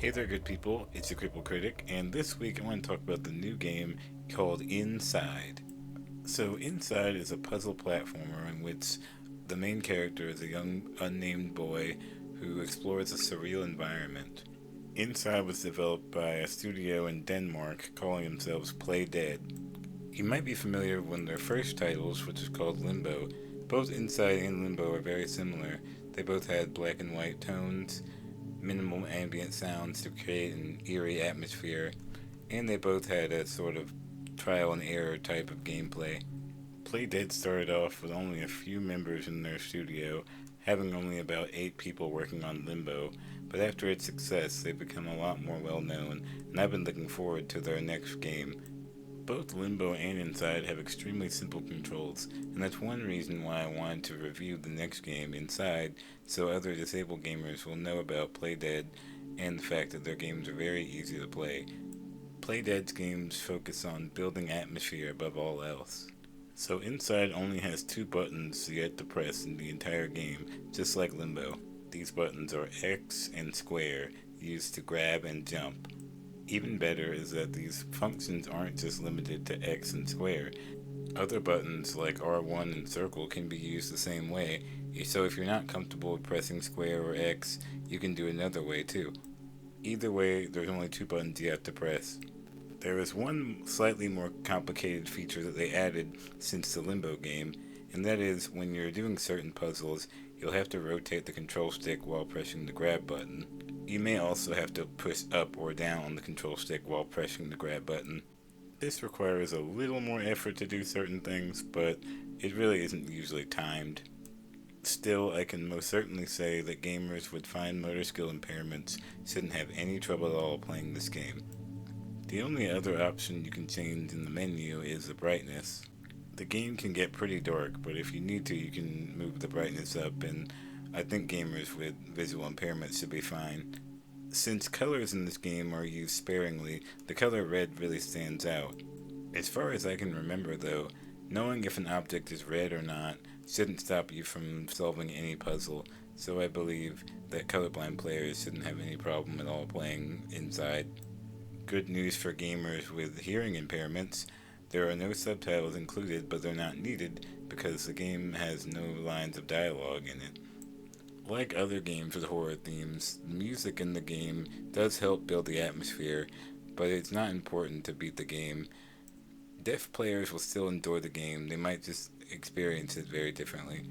Hey there, good people. It's your Crippled Critic, and this week I want to talk about the new game called Inside. So, Inside is a puzzle platformer in which the main character is a young, unnamed boy who explores a surreal environment. Inside was developed by a studio in Denmark calling themselves Playdead. You might be familiar with one of their first titles, which is called Limbo. Both Inside and Limbo are very similar. They both had black and white tones, minimal ambient sounds to create an eerie atmosphere, and they both had a sort of trial and error type of gameplay. Playdead started off with only a few members in their studio, having only about 8 people working on Limbo, but after its success, they've become a lot more well known, and I've been looking forward to their next game. Both Limbo and Inside have extremely simple controls, and that's one reason why I wanted to review the next game, Inside, so other disabled gamers will know about Playdead and the fact that their games are very easy to play. Playdead's games focus on building atmosphere above all else. So Inside only has 2 buttons you have to press in the entire game, just like Limbo. These buttons are X and Square, used to grab and jump. Even better is that these functions aren't just limited to X and square. Other buttons like R1 and circle can be used the same way, so if you're not comfortable with pressing square or X, you can do another way too. Either way, there's only 2 buttons you have to press. There is one slightly more complicated feature that they added since the Limbo game, and that is when you're doing certain puzzles, you'll have to rotate the control stick while pressing the grab button. You may also have to push up or down on the control stick while pressing the grab button. This requires a little more effort to do certain things, but it really isn't usually timed. Still, I can most certainly say that gamers with fine motor skill impairments shouldn't have any trouble at all playing this game. The only other option you can change in the menu is the brightness. The game can get pretty dark, but if you need to, you can move the brightness up, and I think gamers with visual impairments should be fine. Since colors in this game are used sparingly, the color red really stands out. As far as I can remember though, knowing if an object is red or not shouldn't stop you from solving any puzzle, so I believe that colorblind players shouldn't have any problem at all playing Inside. Good news for gamers with hearing impairments, there are no subtitles included, but they're not needed because the game has no lines of dialogue in it. Like other games with horror themes, the music in the game does help build the atmosphere, but it's not important to beat the game. Deaf players will still enjoy the game, they might just experience it very differently.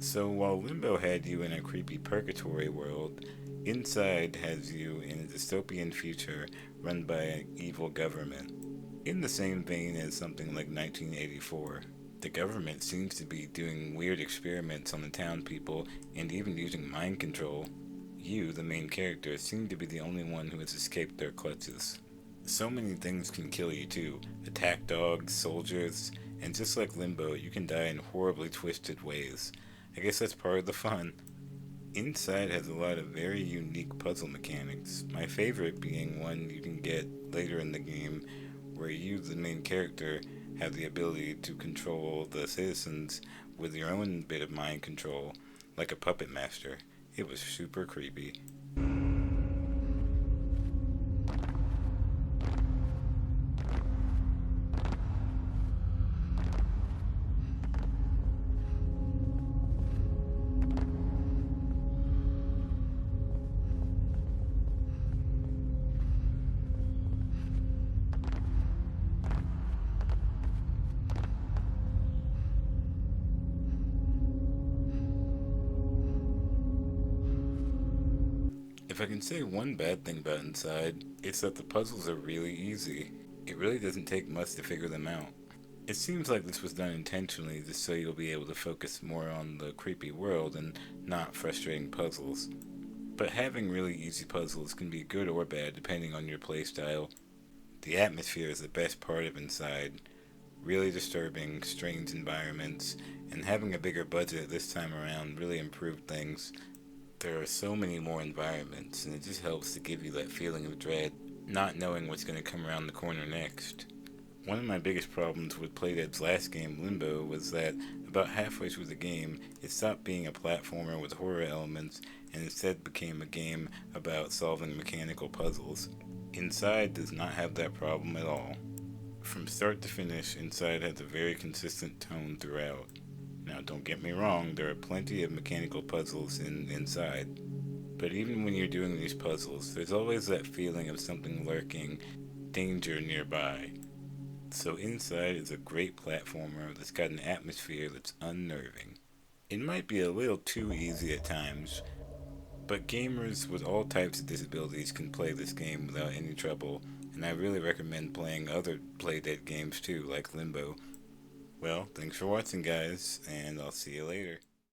So while Limbo had you in a creepy purgatory world, Inside has you in a dystopian future run by an evil government. In the same vein as something like 1984. The government seems to be doing weird experiments on the town people and even using mind control. You, the main character, seem to be the only one who has escaped their clutches. So many things can kill you too. Attack dogs, soldiers, and just like Limbo, you can die in horribly twisted ways. I guess that's part of the fun. Inside has a lot of very unique puzzle mechanics, my favorite being one you can get later in the game where you, the main character, have the ability to control the citizens with your own bit of mind control, like a puppet master. It was super creepy. If I can say one bad thing about Inside, it's that the puzzles are really easy. It really doesn't take much to figure them out. It seems like this was done intentionally just so you'll be able to focus more on the creepy world and not frustrating puzzles. But having really easy puzzles can be good or bad depending on your playstyle. The atmosphere is the best part of Inside. Really disturbing, strange environments, and having a bigger budget this time around really improved things. There are so many more environments, and it just helps to give you that feeling of dread, not knowing what's going to come around the corner next. One of my biggest problems with Playdead's last game, Limbo, was that About halfway through the game, it stopped being a platformer with horror elements and instead became a game about solving mechanical puzzles. Inside does not have that problem at all. From start to finish, Inside has a very consistent tone throughout. Now, don't get me wrong, there are plenty of mechanical puzzles in Inside, but even when you're doing these puzzles, there's always that feeling of something lurking, danger nearby. So Inside is a great platformer that's got an atmosphere that's unnerving. It might be a little too easy at times, but gamers with all types of disabilities can play this game without any trouble, and I really recommend playing other Playdead games too, like Limbo. Well, thanks for watching, guys, and I'll see you later.